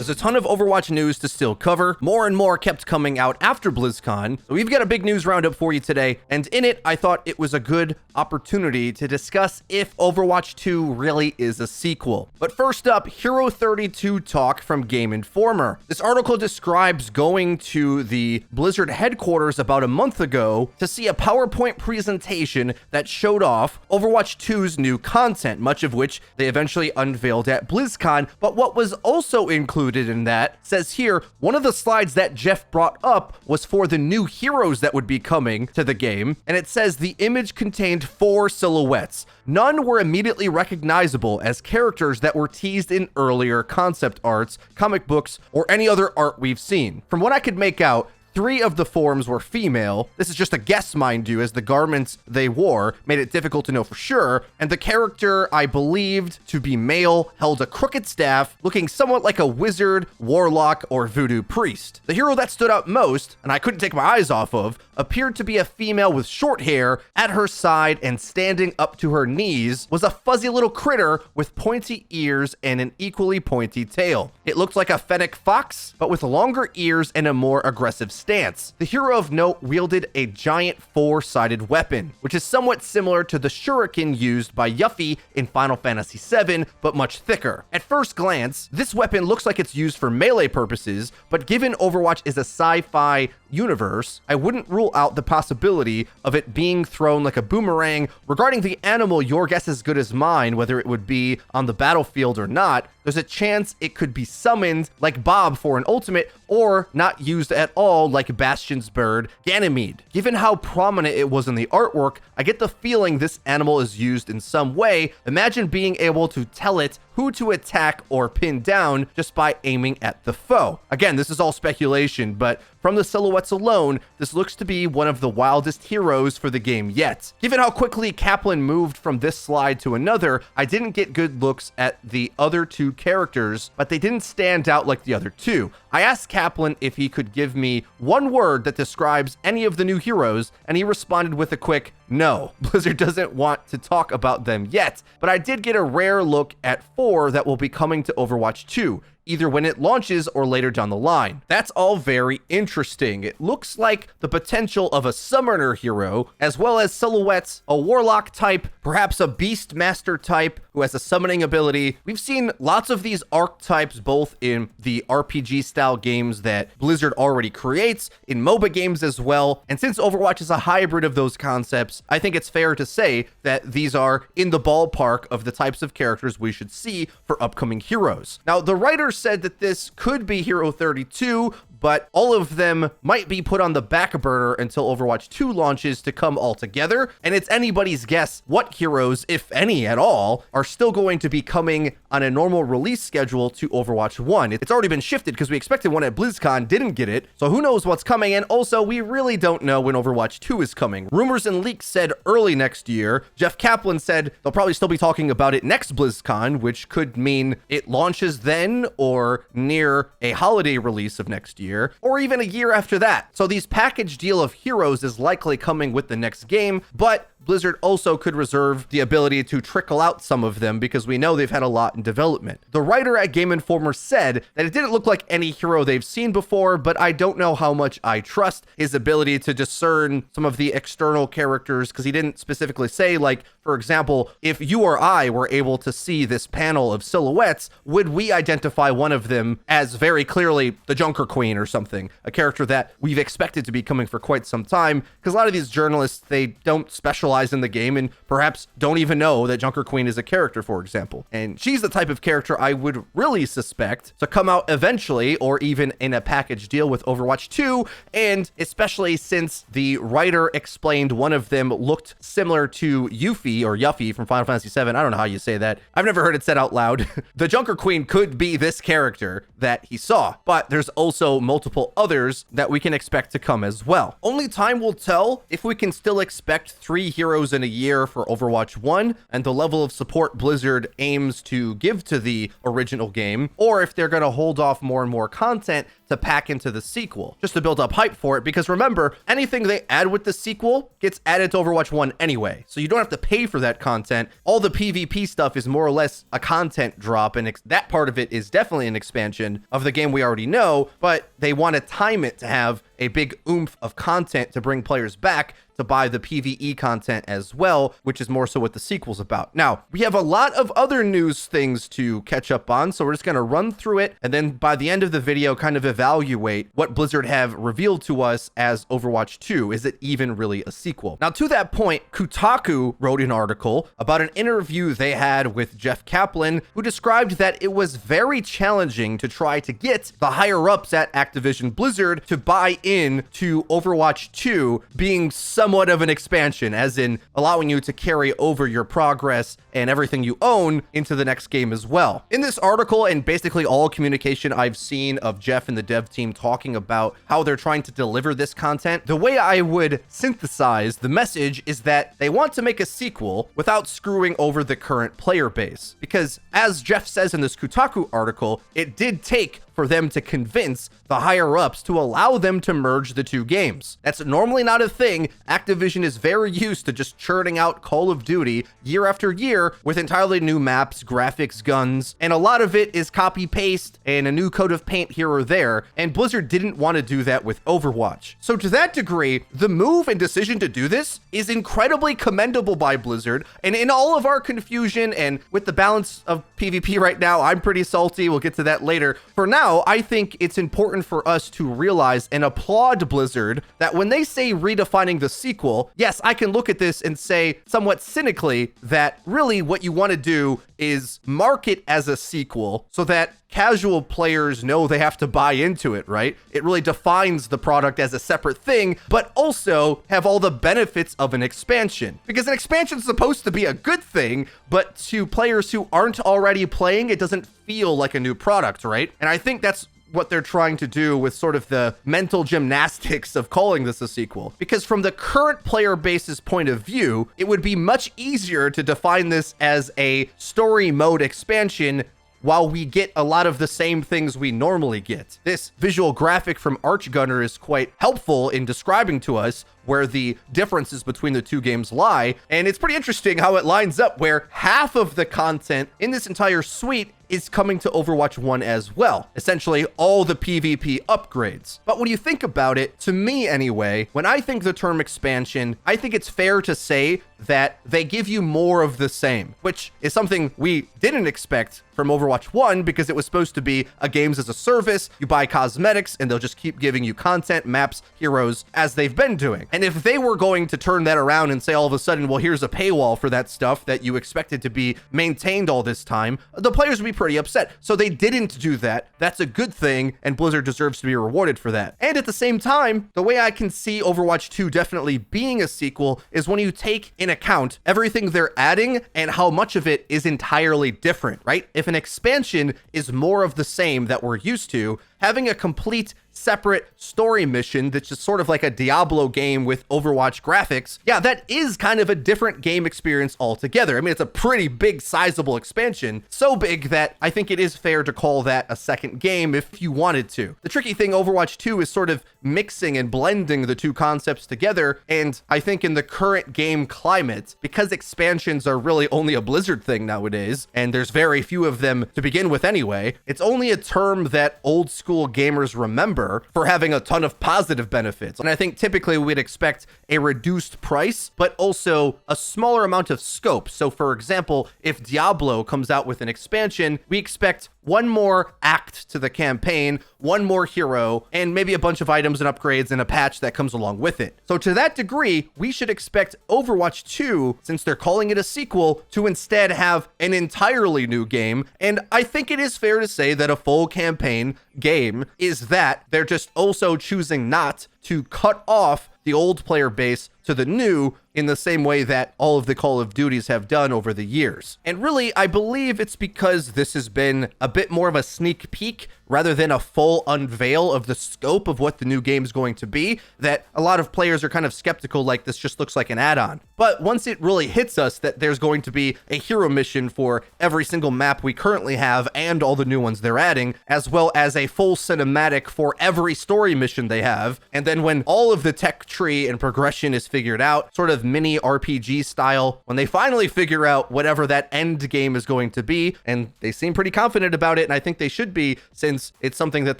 There's a ton of Overwatch news to still cover. More and more kept coming out after BlizzCon. So we've got a big news roundup for you today. And in it, I thought it was a good opportunity to discuss if Overwatch 2 really is a sequel. But first up, Hero 32 talk from GameInformer. This article describes going to the Blizzard headquarters about a month ago to see a PowerPoint presentation that showed off Overwatch 2's new content, much of which they eventually unveiled at BlizzCon. But what was also included in that says here, one of the slides that Jeff brought up was for the new heroes that would be coming to the game. And it says the image contained 4 silhouettes. None were immediately recognizable as characters that were teased in earlier concept arts, comic books, or any other art we've seen. From what I could make out, 3 of the forms were female. This is just a guess, mind you, as the garments they wore made it difficult to know for sure. And the character I believed to be male held a crooked staff, looking somewhat like a wizard, warlock, or voodoo priest. The hero that stood out most, and I couldn't take my eyes off of, appeared to be a female with short hair. At her side and standing up to her knees was a fuzzy little critter with pointy ears and an equally pointy tail. It looked like a fennec fox, but with longer ears and a more aggressive stance. The hero of note wielded a giant 4-sided weapon, which is somewhat similar to the shuriken used by Yuffie in Final Fantasy VII, but much thicker. At first glance, this weapon looks like it's used for melee purposes, but given Overwatch is a sci-fi universe, I wouldn't rule out the possibility of it being thrown like a boomerang. Regarding the animal, your guess is as good as mine, whether it would be on the battlefield or not. There's a chance it could be summoned like Bob for an ultimate, or not used at all like Bastion's bird, Ganymede. Given how prominent it was in the artwork, I get the feeling this animal is used in some way. Imagine being able to tell it who to attack or pin down just by aiming at the foe. Again, this is all speculation, but from the silhouettes alone, this looks to be one of the wildest heroes for the game yet. Given how quickly Kaplan moved from this slide to another, I didn't get good looks at the other 2 characters, but they didn't stand out like the other 2. I asked Kaplan if he could give me one word that describes any of the new heroes, and he responded with a quick no. Blizzard doesn't want to talk about them yet, but I did get a rare look at 4 that will be coming to Overwatch 2. Either when it launches or later down the line. That's all very interesting. It looks like the potential of a summoner hero, as well as silhouettes, a warlock type, perhaps a beast master type who has a summoning ability. We've seen lots of these archetypes both in the RPG style games that Blizzard already creates, in MOBA games as well. And since Overwatch is a hybrid of those concepts, I think it's fair to say that these are in the ballpark of the types of characters we should see for upcoming heroes. Now, the writer said that this could be Hero 32, but all of them might be put on the back burner until Overwatch 2 launches to come all together. And it's anybody's guess what heroes, if any at all, are still going to be coming on a normal release schedule to Overwatch 1. It's already been shifted because we expected one at BlizzCon, didn't get it. So who knows what's coming? And also, we really don't know when Overwatch 2 is coming. Rumors and leaks said early next year. Jeff Kaplan said they'll probably still be talking about it next BlizzCon, which could mean it launches then or near a holiday release of next year, or even a year after that. So these package deal of heroes is likely coming with the next game, but Blizzard also could reserve the ability to trickle out some of them because we know they've had a lot in development. The writer at GameInformer said that it didn't look like any hero they've seen before, but I don't know how much I trust his ability to discern some of the external characters, because he didn't specifically say, like, for example, if you or I were able to see this panel of silhouettes, would we identify one of them as very clearly the Junker Queen or something, a character that we've expected to be coming for quite some time? Because a lot of these journalists, they don't specialize in the game and perhaps don't even know that Junker Queen is a character, for example. And she's the type of character I would really suspect to come out eventually, or even in a package deal with Overwatch 2, and especially since the writer explained one of them looked similar to Yuffie or Yuffie from Final Fantasy VII. I don't know how you say that. I've never heard it said out loud. The Junker Queen could be this character that he saw, but there's also multiple others that we can expect to come as well. Only time will tell if we can still expect 3 heroes heroes in a year for Overwatch 1 and the level of support Blizzard aims to give to the original game, or if they're going to hold off more and more content to pack into the sequel, just to build up hype for it. Because remember, anything they add with the sequel gets added to Overwatch 1 anyway, so you don't have to pay for that content. All the PvP stuff is more or less a content drop, and that part of it is definitely an expansion of the game we already know, but they want to time it to have a big oomph of content to bring players back to buy the PvE content as well, which is more so what the sequel's about. Now, we have a lot of other news things to catch up on, so we're just going to run through it, and then by the end of the video, kind of evaluate what Blizzard have revealed to us as Overwatch 2. Is it even really a sequel? Now, to that point, Kotaku wrote an article about an interview they had with Jeff Kaplan, who described that it was very challenging to try to get the higher-ups at Activision Blizzard to buy in to Overwatch 2 being somewhat of an expansion, as in allowing you to carry over your progress and everything you own into the next game as well. In this article, and basically all communication I've seen of Jeff and the dev team talking about how they're trying to deliver this content, the way I would synthesize the message is that they want to make a sequel without screwing over the current player base. Because as Jeff says in this Kotaku article, it did take for them to convince the higher-ups to allow them to merge the two games. That's normally not a thing. Activision is very used to just churning out Call of Duty year after year with entirely new maps, graphics, guns, and a lot of it is copy-paste and a new coat of paint here or there, and Blizzard didn't want to do that with Overwatch. So to that degree, the move and decision to do this is incredibly commendable by Blizzard, and in all of our confusion and with the balance of PvP right now, I'm pretty salty. We'll get to that later. For now, I think it's important for us to realize and applaud Blizzard that when they say redefining the sequel, yes, I can look at this and say somewhat cynically that really what you want to do is mark it as a sequel so that casual players know they have to buy into it, right? It really defines the product as a separate thing, but also have all the benefits of an expansion. Because an expansion is supposed to be a good thing, but to players who aren't already playing, it doesn't feel like a new product, right? And I think that's what they're trying to do with sort of the mental gymnastics of calling this a sequel. Because from the current player base's point of view, it would be much easier to define this as a story mode expansion while we get a lot of the same things we normally get. This visual graphic from Archgunner is quite helpful in describing to us where the differences between the two games lie, and it's pretty interesting how it lines up where half of the content in this entire suite is coming to Overwatch 1 as well. Essentially, all the PvP upgrades. But when you think about it, to me anyway, when I think the term expansion, I think it's fair to say that they give you more of the same, which is something we didn't expect from Overwatch 1 because it was supposed to be a games as a service. You buy cosmetics and they'll just keep giving you content, maps, heroes, as they've been doing. And if they were going to turn that around and say all of a sudden, well, here's a paywall for that stuff that you expected to be maintained all this time, the players would be pretty upset. So they didn't do that. That's a good thing, and Blizzard deserves to be rewarded for that. And at the same time, the way I can see Overwatch 2 definitely being a sequel is when you take in account everything they're adding and how much of it is entirely different, right? If an expansion is more of the same that we're used to, having a complete separate story mission that's just sort of like a Diablo game with Overwatch graphics, yeah, that is kind of a different game experience altogether. I mean, it's a pretty big, sizable expansion. So big that I think it is fair to call that a second game if you wanted to. The tricky thing, Overwatch 2 is sort of mixing and blending the two concepts together, and I think in the current game climate, because expansions are really only a Blizzard thing nowadays, and there's very few of them to begin with anyway, it's only a term that old school gamers remember for having a ton of positive benefits. And I think typically we'd expect a reduced price, but also a smaller amount of scope. So for example, if Diablo comes out with an expansion, we expect one more act to the campaign, one more hero, and maybe a bunch of items and upgrades and a patch that comes along with it. So to that degree, we should expect Overwatch 2, since they're calling it a sequel, to instead have an entirely new game. And I think it is fair to say that a full campaign game is that. They're just also choosing not to cut off the old player base to the new in the same way that all of the Call of Duties have done over the years. And really, I believe it's because this has been a bit more of a sneak peek rather than a full unveil of the scope of what the new game is going to be, that a lot of players are kind of skeptical, like this just looks like an add-on. But once it really hits us that there's going to be a hero mission for every single map we currently have and all the new ones they're adding, as well as a full cinematic for every story mission they have, and then when all of the tech tree and progression is figured out, sort of mini RPG style, when they finally figure out whatever that end game is going to be, and they seem pretty confident about it, and I think they should be, since it's something that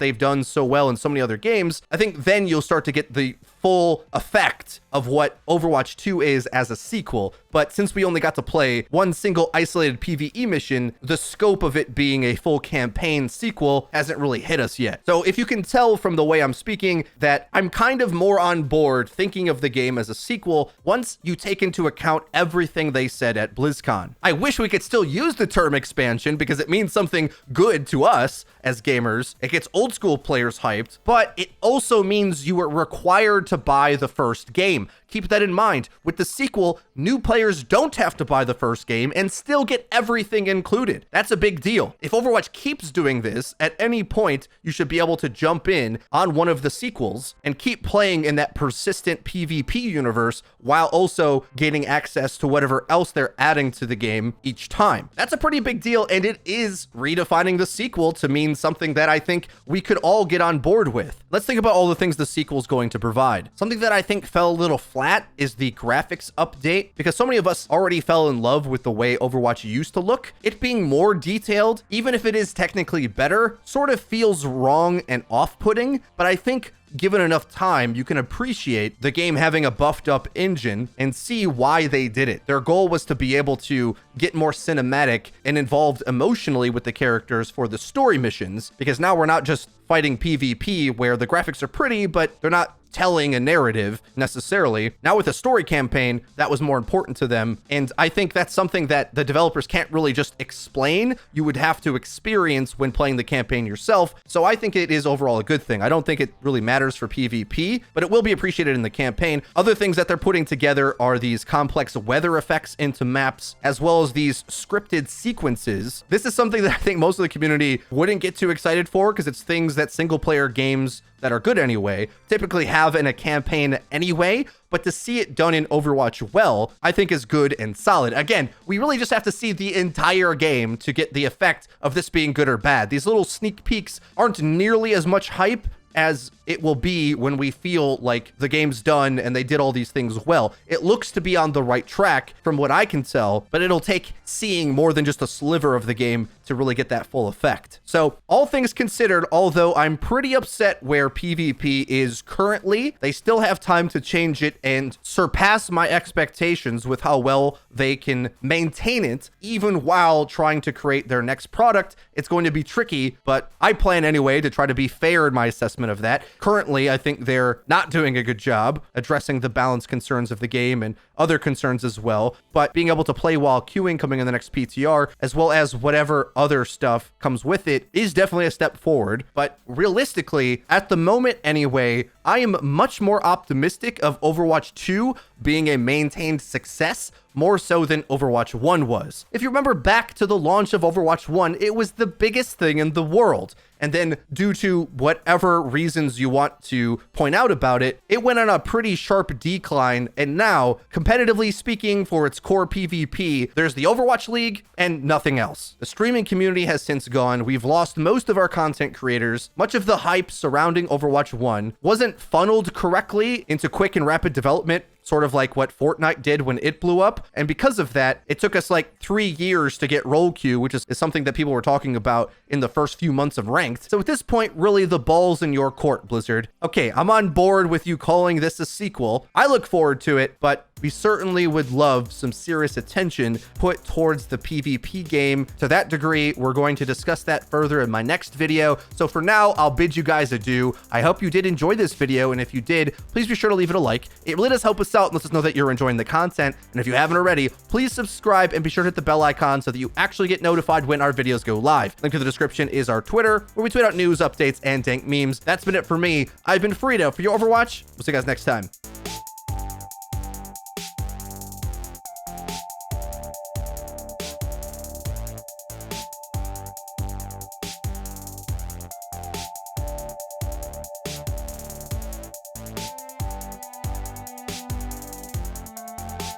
they've done so well in so many other games, I think then you'll start to get the full effect of what Overwatch 2 is as a sequel. But since we only got to play one single isolated PvE mission, the scope of it being a full campaign sequel hasn't really hit us yet. So if you can tell from the way I'm speaking that I'm kind of more on board thinking of the game as a sequel once you take into account everything they said at BlizzCon. I wish we could still use the term expansion because it means something good to us as gamers. It gets old school players hyped, but it also means you are required to buy the first game. Keep that in mind. With the sequel, new players don't have to buy the first game and still get everything included. That's a big deal. If Overwatch keeps doing this, at any point, you should be able to jump in on one of the sequels and keep playing in that persistent PvP universe while also gaining access to whatever else they're adding to the game each time. That's a pretty big deal, and it is redefining the sequel to mean something that I think we could all get on board with. Let's think about all the things the sequel's going to provide. Something that I think fell a little flat is the graphics update, because so many of us already fell in love with the way Overwatch used to look. It being more detailed, even if it is technically better, sort of feels wrong and off-putting, but I think given enough time, you can appreciate the game having a buffed up engine and see why they did it. Their goal was to be able to get more cinematic and involved emotionally with the characters for the story missions, because now we're not just fighting PvP where the graphics are pretty, but they're not telling a narrative necessarily. Now with a story campaign, that was more important to them. And I think that's something that the developers can't really just explain. You would have to experience when playing the campaign yourself. So I think it is overall a good thing. I don't think it really matters for PvP, but it will be appreciated in the campaign. Other things that they're putting together are these complex weather effects into maps, as well as these scripted sequences. This is something that I think most of the community wouldn't get too excited for, because it's things that single player games that are good anyway typically have in a campaign anyway, but to see it done in Overwatch well, I think is good and solid. Again, we really just have to see the entire game to get the effect of this being good or bad. These little sneak peeks aren't nearly as much hype as it will be when we feel like the game's done and they did all these things well. It looks to be on the right track from what I can tell, but it'll take seeing more than just a sliver of the game to really get that full effect. So all things considered, although I'm pretty upset where PvP is currently, they still have time to change it and surpass my expectations with how well they can maintain it, even while trying to create their next product. It's going to be tricky, but I plan anyway to try to be fair in my assessment of that. Currently, I think they're not doing a good job addressing the balance concerns of the game and other concerns as well, but being able to play while queuing coming in the next PTR, as well as whatever other stuff comes with it, is definitely a step forward. But realistically, at the moment anyway, I am much more optimistic of Overwatch 2 being a maintained success, more so than Overwatch 1 was. If you remember back to the launch of Overwatch 1, it was the biggest thing in the world. And then due to whatever reasons you want to point out about it, it went on a pretty sharp decline. And now, competitively speaking, for its core PvP, there's the Overwatch League and nothing else. The streaming community has since gone. We've lost most of our content creators. Much of the hype surrounding Overwatch 1 wasn't funneled correctly into quick and rapid development, sort of like what Fortnite did when it blew up. And because of that, it took us like 3 years to get roll queue, which is something that people were talking about in the first few months of ranked. So at this point, really the ball's in your court, Blizzard. Okay, I'm on board with you calling this a sequel. I look forward to it, but we certainly would love some serious attention put towards the PvP game. To that degree, we're going to discuss that further in my next video. So for now, I'll bid you guys adieu. I hope you did enjoy this video, and if you did, please be sure to leave it a like. It really does help us out and lets us know that you're enjoying the content. And if you haven't already, please subscribe and be sure to hit the bell icon so that you actually get notified when our videos go live. Link to the description is our Twitter, where we tweet out news, updates, and dank memes. That's been it for me. I've been Frito for your Overwatch. We'll see you guys next time.